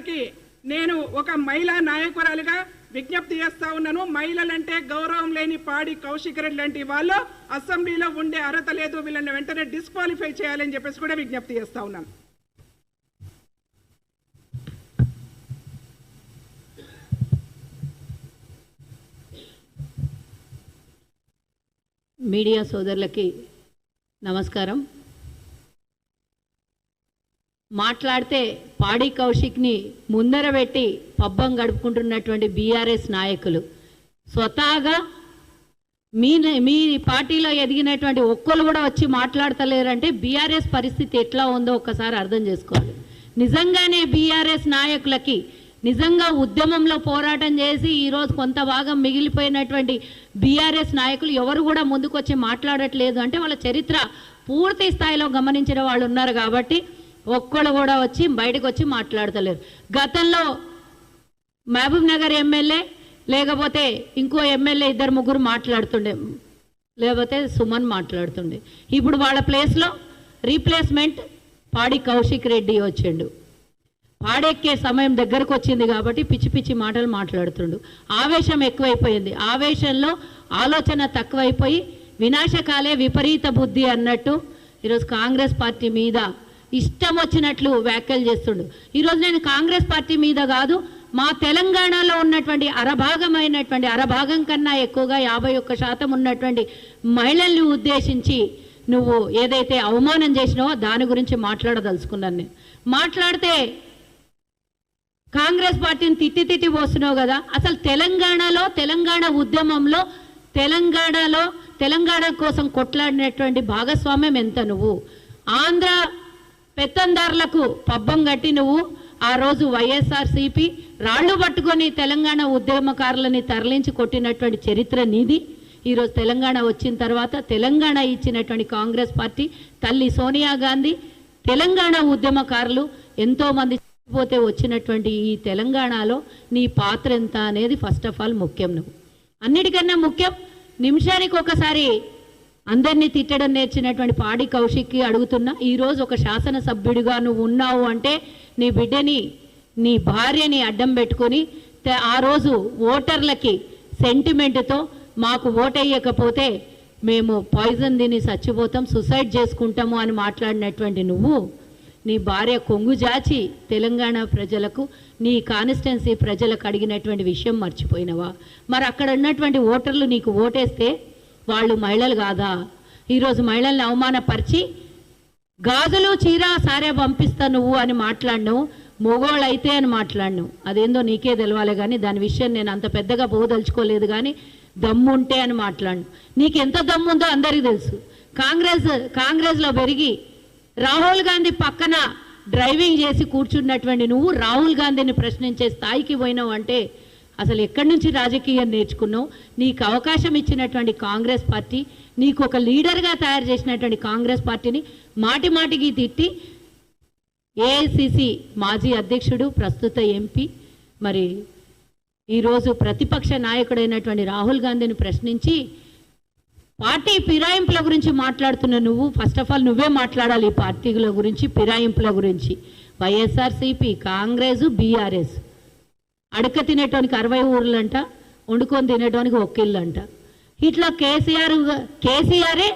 గారికి నేను ఒక మహిళా నాయకురాలిగా విజ్ఞప్తి చేస్తా ఉన్నాను. మహిళలంటే గౌరవం లేని పాడి కౌశిక్ రెడ్డి లాంటి వాళ్ళు అసెంబ్లీలో ఉండే అర్హత లేదు, వీళ్ళని వెంటనే డిస్క్వాలిఫై చేయాలని చెప్పేసి కూడా విజ్ఞప్తి చేస్తా ఉన్నాను. మీడియా సోదరులకి నమస్కారం. మాట్లాడితే పాడి కౌశిక్ని ముందర పెట్టి పబ్బం గడుపుకుంటున్నటువంటి బీఆర్ఎస్ నాయకులు స్వతహాగా మీ పార్టీలో ఎదిగినటువంటి ఒక్కరు కూడా వచ్చి మాట్లాడతలేరంటే బీఆర్ఎస్ పరిస్థితి ఎట్లా ఉందో ఒక్కసారి అర్థం చేసుకోవాలి. నిజంగానే బీఆర్ఎస్ నాయకులకి నిజంగా ఉద్యమంలో పోరాటం చేసి ఈరోజు కొంత భాగం మిగిలిపోయినటువంటి బీఆర్ఎస్ నాయకులు ఎవరు కూడా ముందుకు వచ్చి మాట్లాడట్లేదు అంటే వాళ్ళ చరిత్ర పూర్తి స్థాయిలో గమనించిన వాళ్ళు ఉన్నారు కాబట్టి ఒక్కళ్ళు కూడా వచ్చి బయటకు వచ్చి మాట్లాడతలేరు. గతంలో మహబూబ్ నగర్ ఎమ్మెల్యే లేకపోతే ఇంకో ఎమ్మెల్యే ఇద్దరు ముగ్గురు మాట్లాడుతుండే, లేకపోతే సుమన్ మాట్లాడుతుండే. ఇప్పుడు వాళ్ళ ప్లేస్లో రీప్లేస్మెంట్ పాడి కౌశిక్ రెడ్డి వచ్చిండు. పాడెక్కే సమయం దగ్గరకు వచ్చింది కాబట్టి పిచ్చి పిచ్చి మాటలు మాట్లాడుతుండు. ఆవేశం ఎక్కువైపోయింది. ఆవేశంలో ఆలోచన తక్కువైపోయి వినాశకాలే విపరీత బుద్ధి అన్నట్టు ఈరోజు కాంగ్రెస్ పార్టీ మీద ఇష్టం వచ్చినట్లు వ్యాఖ్యలు చేస్తుండు. ఈరోజు నేను కాంగ్రెస్ పార్టీ మీద కాదు, మా తెలంగాణలో ఉన్నటువంటి అరభాగం కన్నా ఎక్కువగా 51% ఉన్నటువంటి మహిళల్ని ఉద్దేశించి నువ్వు ఏదైతే అవమానం చేసినావో దాని గురించి మాట్లాడదలుచుకున్నాను. నేను మాట్లాడితే కాంగ్రెస్ పార్టీని తిట్టి పోస్తున్నావు కదా. అసలు తెలంగాణ ఉద్యమంలో తెలంగాణ కోసం కొట్లాడినటువంటి భాగస్వామ్యం ఎంత? నువ్వు ఆంధ్ర పెత్తందారులకు పబ్బం కట్టి నువ్వు ఆ రోజు వైఎస్ఆర్సీపీ రాళ్లు పట్టుకొని తెలంగాణ ఉద్యమకారులని తరలించి కొట్టినటువంటి చరిత్ర నీది. ఈరోజు తెలంగాణ వచ్చిన తర్వాత తెలంగాణ ఇచ్చినటువంటి కాంగ్రెస్ పార్టీ తల్లి సోనియా గాంధీ తెలంగాణ ఉద్యమకారులు ఎంతోమంది పోతే వచ్చినటువంటి ఈ తెలంగాణలో నీ పాత్ర ఎంత అనేది ఫస్ట్ ఆఫ్ ఆల్ ముఖ్యం. నువ్వు అన్నిటికన్నా ముఖ్యం, నిమిషానికి ఒకసారి అందరినీ తిట్టడం నేర్చినటువంటి పాడి కౌశిక్కి అడుగుతున్నా, ఈరోజు ఒక శాసనసభ్యుడిగా నువ్వు ఉన్నావు అంటే నీ బిడ్డని నీ భార్యని అడ్డం పెట్టుకొని ఆ రోజు ఓటర్లకి సెంటిమెంట్తో మాకు ఓటేయకపోతే మేము పాయిజన్ తిని చచ్చిపోతాం, సూసైడ్ చేసుకుంటాము అని మాట్లాడినటువంటి నువ్వు నీ భార్య కొంగు జాచి తెలంగాణ ప్రజలకు నీ కాన్స్టిట్యున్సీ ప్రజలకు అడిగినటువంటి విషయం మర్చిపోయినవా? మరి అక్కడ ఉన్నటువంటి ఓటర్లు నీకు ఓటేస్తే వాళ్ళు మహిళలు కాదా? ఈరోజు మహిళల్ని అవమానపరిచి గాజులు చీర సారే పంపిస్తా నువ్వు అని మాట్లాడినావు, మొగోళ్ళు అయితే అని మాట్లాడినావు. అదేందో నీకే తెలవాలి కానీ దాని విషయం నేను అంత పెద్దగా పోదలుచుకోలేదు. కానీ దమ్ముంటే అని మాట్లాడినావు. నీకు ఎంత దమ్ముందో అందరికీ తెలుసు. కాంగ్రెస్లో పెరిగి రాహుల్ గాంధీ పక్కన డ్రైవింగ్ చేసి కూర్చున్నటువంటి నువ్వు రాహుల్ గాంధీని ప్రశ్నించే స్థాయికి పోయినావు అంటే అసలు ఎక్కడి నుంచి రాజకీయం నేర్చుకున్నావు? నీకు అవకాశం ఇచ్చినటువంటి కాంగ్రెస్ పార్టీ, నీకు ఒక లీడర్గా తయారు చేసినటువంటి కాంగ్రెస్ పార్టీని మాటిమాటికి తిట్టి ఏఐసిసి మాజీ అధ్యక్షుడు ప్రస్తుత ఎంపీ మరి ఈరోజు ప్రతిపక్ష నాయకుడైనటువంటి రాహుల్ గాంధీని ప్రశ్నించి పార్టీ ఫిరాయింపుల గురించి మాట్లాడుతున్న నువ్వు ఫస్ట్ ఆఫ్ ఆల్ నువ్వే మాట్లాడాలి. ఈ పార్టీల గురించి, ఫిరాయింపుల గురించి. వైఎస్ఆర్సీపీ, కాంగ్రెస్, బీఆర్ఎస్ అడక తినేటానికి 60 ఊర్లంట, వండుకొని తినేటానికి ఒక్క ఇల్లు అంట. ఇట్లా కేసీఆరే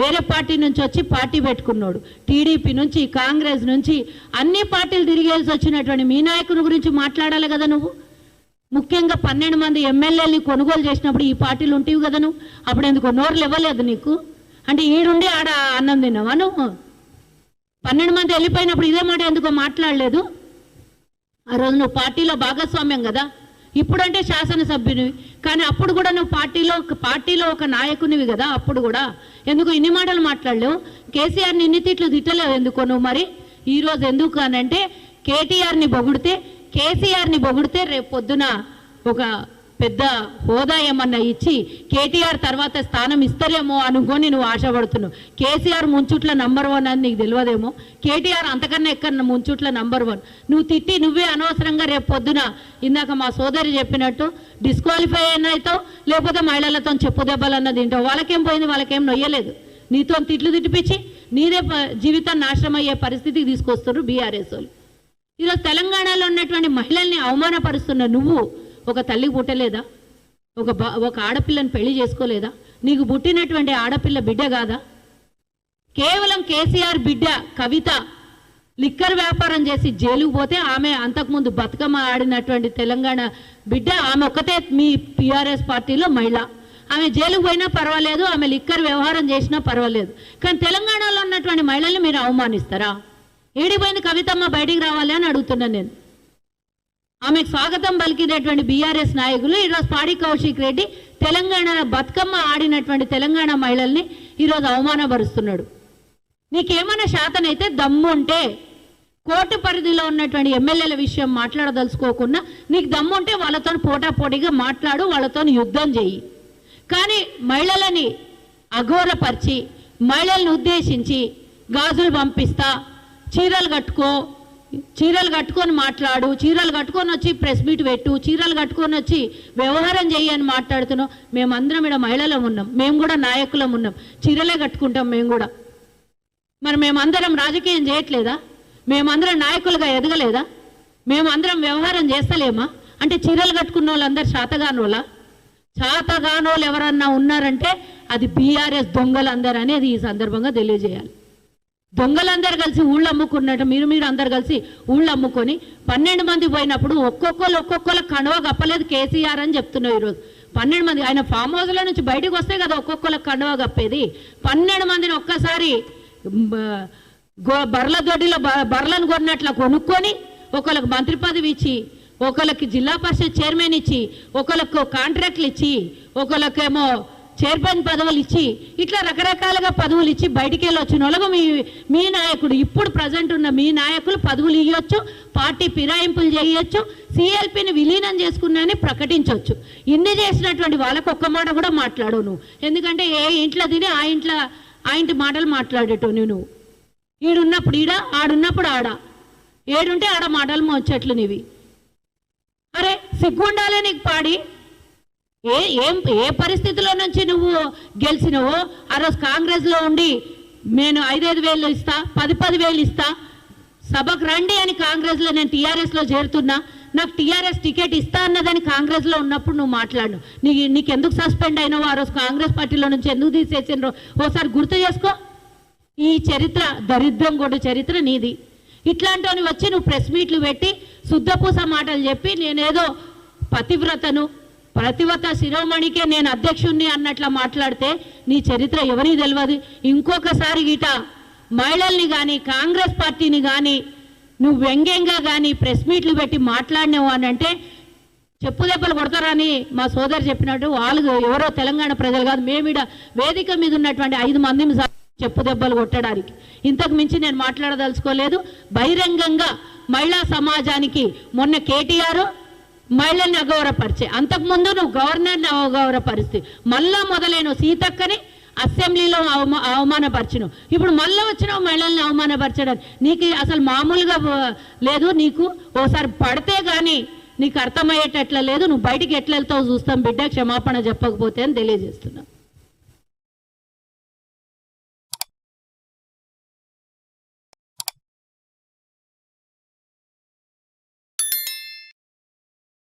వేరే పార్టీ నుంచి వచ్చి పార్టీ పెట్టుకున్నాడు. టీడీపీ నుంచి, కాంగ్రెస్ నుంచి అన్ని పార్టీలు తిరిగేసి వచ్చినటువంటి మీ నాయకుని గురించి మాట్లాడాలి కదా నువ్వు. ముఖ్యంగా 12 మంది ఎమ్మెల్యేలని కొనుగోలు చేసినప్పుడు ఈ పార్టీలు ఉంటాయి కదా నువ్వు. అప్పుడు ఎందుకు నోరులు ఇవ్వలేదు నీకు? అంటే ఈడుండి ఆడ అన్నం తిన్నావా నువ్వు? 12 మంది వెళ్ళిపోయినప్పుడు ఇదే మాట ఎందుకో మాట్లాడలేదు? ఆ రోజు నువ్వు పార్టీలో భాగస్వామ్యం కదా. ఇప్పుడంటే శాసనసభ్యునివి, కానీ అప్పుడు కూడా నువ్వు పార్టీలో ఒక నాయకునివి కదా. అప్పుడు కూడా ఎందుకు ఇన్ని మాటలు మాట్లాడలేవు? కేసీఆర్ని ఇన్ని తిట్లు తిట్టలేవు ఎందుకో నువ్వు? మరి ఈరోజు ఎందుకు అనంటే కేసీఆర్ని పొగిడితే రేపు పొద్దున ఒక పెద్ద హోదా ఏమన్నా ఇచ్చి కేటీఆర్ తర్వాత స్థానం ఇస్తారేమో అనుకొని నువ్వు ఆశపడుతున్నావు. కేసీఆర్ ముంచుట్ల నంబర్ 1 అని నీకు తెలియదేమో. కేటీఆర్ అంతకన్నా ఎక్కడ ముంచుట్ల నంబర్ 1. నువ్వు తిట్టి నువ్వే అనవసరంగా రేపు పొద్దున ఇందాక మా సోదరి చెప్పినట్టు డిస్క్వాలిఫై అయినాయితావు, లేకపోతే మహిళలతో చెప్పు దెబ్బలన్న తింటావు. వాళ్ళకేం పోయింది? వాళ్ళకేం నొయ్యలేదు. నీతో తిట్లు తిట్టిపించి నీదే జీవితాన్ని నాశనం అయ్యే పరిస్థితికి తీసుకొస్తారు బీఆర్ఎస్ వాళ్ళు. ఈరోజు తెలంగాణలో ఉన్నటువంటి మహిళల్ని అవమానపరుస్తున్న నువ్వు ఒక తల్లికి పుట్టలేదా? ఒక ఆడపిల్లని పెళ్లి చేసుకోలేదా? నీకు పుట్టినటువంటి ఆడపిల్ల బిడ్డ కాదా? కేవలం కేసీఆర్ బిడ్డ కవిత లిక్కర్ వ్యాపారం చేసి జైలుకు పోతే ఆమె అంతకుముందు బతుకమ్మ ఆడినటువంటి తెలంగాణ బిడ్డ, ఆమె ఒక్కతే మీ టీఆర్ఎస్ పార్టీలో మహిళ. ఆమె జైలుకు పోయినా పర్వాలేదు, ఆమె లిక్కర్ వ్యవహారం చేసినా పర్వాలేదు. కానీ తెలంగాణలో ఉన్నటువంటి మహిళల్ని మీరు అవమానిస్తారా? ఏడిపోయింది కవితమ్మ, బయటికి రావాలి అని అడుగుతున్నాను నేను. ఆమెకు స్వాగతం పలికినటువంటి బీఆర్ఎస్ నాయకులు ఈరోజు పాడి కౌశిక్ రెడ్డి తెలంగాణ బతుకమ్మ ఆడినటువంటి తెలంగాణ మహిళల్ని ఈరోజు అవమానపరుస్తున్నాడు. నీకేమైనా శాతనైతే దమ్ము ఉంటే కోర్టు పరిధిలో ఉన్నటువంటి ఎమ్మెల్యేల విషయం మాట్లాడదలుచుకోకుండా నీకు దమ్ము ఉంటే వాళ్ళతో పోటాపోటీగా మాట్లాడు, వాళ్ళతో యుద్ధం చెయ్యి. కానీ మహిళలని అఘోరపరిచి మహిళల్ని ఉద్దేశించి గాజులు పంపిస్తా, చీరలు కట్టుకొని మాట్లాడు, చీరలు కట్టుకొని వచ్చి ప్రెస్ మీట్ పెట్టు, చీరలు కట్టుకొని వచ్చి వ్యవహారం చెయ్యి అని మాట్లాడుతున్నావు. మేమందరం ఇక్కడ మహిళలం ఉన్నాం, మేము కూడా నాయకులం ఉన్నాం, చీరలే కట్టుకుంటాం మేము కూడా. మరి మేమందరం రాజకీయం చేయట్లేదా? మేమందరం నాయకులుగా ఎదగలేదా? మేమందరం వ్యవహారం చేస్తలేమా? అంటే చీరలు కట్టుకున్న వాళ్ళందరూ శాతగానోళ్ళ? శాతగానోళ్ళు ఎవరన్నా ఉన్నారంటే అది బీఆర్ఎస్ దొంగలందరూ అనేది ఈ సందర్భంగా తెలియజేయాలి. దొంగలందరూ కలిసి ఊళ్ళు అమ్ముకున్నట్టు మీరు అందరు కలిసి ఊళ్ళు అమ్ముకొని 12 మంది పోయినప్పుడు ఒక్కొక్కరు కండువా కప్పలేదు కేసీఆర్ అని చెప్తున్నావు. ఈరోజు 12 మంది ఆయన ఫామ్ హౌస్లో నుంచి బయటకు వస్తే కదా ఒక్కొక్కరు కండువా కప్పేది. 12 మందిని ఒక్కసారి బర్ల దొడ్డిలో బర్లను కొన్నట్లా కొనుక్కొని ఒకళ్ళకి మంత్రి పదవి ఇచ్చి, ఒకళ్ళకి జిల్లా పరిషత్ చైర్మన్ ఇచ్చి, ఒకళ్ళకు కాంట్రాక్ట్లు ఇచ్చి, ఒకళ్ళకేమో చైర్మన్ పదవులు ఇచ్చి, ఇట్లా రకరకాలుగా పదవులు ఇచ్చి బయటికి వెళ్ళి వచ్చిన వాళ్ళకు మీ నాయకుడు ఇప్పుడు ప్రజెంట్ ఉన్న మీ నాయకులు పదవులు ఇవ్వచ్చు, పార్టీ ఫిరాయింపులు చేయొచ్చు, సిఎల్పిని విలీనం చేసుకున్నాయని ప్రకటించవచ్చు. ఇన్ని చేసినటువంటి వాళ్ళకు ఒక్క మాట కూడా మాట్లాడవు నువ్వు. ఎందుకంటే ఏ ఇంట్లో తిని ఆ ఇంటి మాటలు మాట్లాడేటో నువ్వు. ఈడున్నప్పుడు ఈడ, ఆడున్నప్పుడు ఆడ, ఏడుంటే ఆడ మాటలు మోచెట్లు నీవి. అరే సిగ్గుండాలే నీకు పాడి. ఏ పరిస్థితిలో నుంచి నువ్వు గెలిచినవో ఆ రోజు కాంగ్రెస్లో ఉండి నేను 5,000 ఇస్తా, 10,000 ఇస్తా, సభకు రండి అని కాంగ్రెస్లో నేను టీఆర్ఎస్లో చేరుతున్నా, నాకు టీఆర్ఎస్ టికెట్ ఇస్తా అన్నదని కాంగ్రెస్లో ఉన్నప్పుడు నువ్వు మాట్లాడు. నీకెందుకు సస్పెండ్ అయినావో, ఆ రోజు కాంగ్రెస్ పార్టీలో నుంచి ఎందుకు తీసేసినో ఒకసారి గుర్తు చేసుకో. ఈ చరిత్ర దరిద్రం కూడా చరిత్ర నీది. ఇట్లాంటివని వచ్చి నువ్వు ప్రెస్ మీట్లు పెట్టి శుద్ధపూస మాటలు చెప్పి నేనేదో ప్రతివత శిరోమణికే నేను అధ్యక్షుణ్ణి అన్నట్లా మాట్లాడితే నీ చరిత్ర ఎవరికి తెలియదు. ఇంకొకసారి గిట మహిళల్ని కానీ కాంగ్రెస్ పార్టీని కానీ నువ్వు వ్యంగ్యంగా కానీ ప్రెస్ మీట్లు పెట్టి మాట్లాడినావు అని అంటే చెప్పు దెబ్బలు కొడతారని మా సోదరు చెప్పినట్టు వాళ్ళు ఎవరో తెలంగాణ ప్రజలు కాదు, మేమిడ వేదిక మీద ఉన్నటువంటి 5 మందిని చెప్పు దెబ్బలు కొట్టడానికి. ఇంతకు మించి నేను మాట్లాడదలుచుకోలేదు. బహిరంగంగా మహిళా సమాజానికి మొన్న కేటీఆర్ మహిళల్ని అగౌరవపరిచే, అంతకుముందు నువ్వు గవర్నర్ని అగౌరవపరిస్తే, మళ్ళా మొదలైన సీతక్కని అసెంబ్లీలో అవమానపరిచినావు. ఇప్పుడు మళ్ళీ వచ్చినావు మహిళల్ని అవమానపరచడానికి. నీకు అసలు మామూలుగా లేదు. నీకు ఓసారి పడితే కానీ నీకు అర్థమయ్యేటట్ల లేదు. నువ్వు బయటికి ఎట్లా వెళ్తావు చూస్తాం బిడ్డ, క్షమాపణ చెప్పకపోతే అని తెలియజేస్తున్నావు.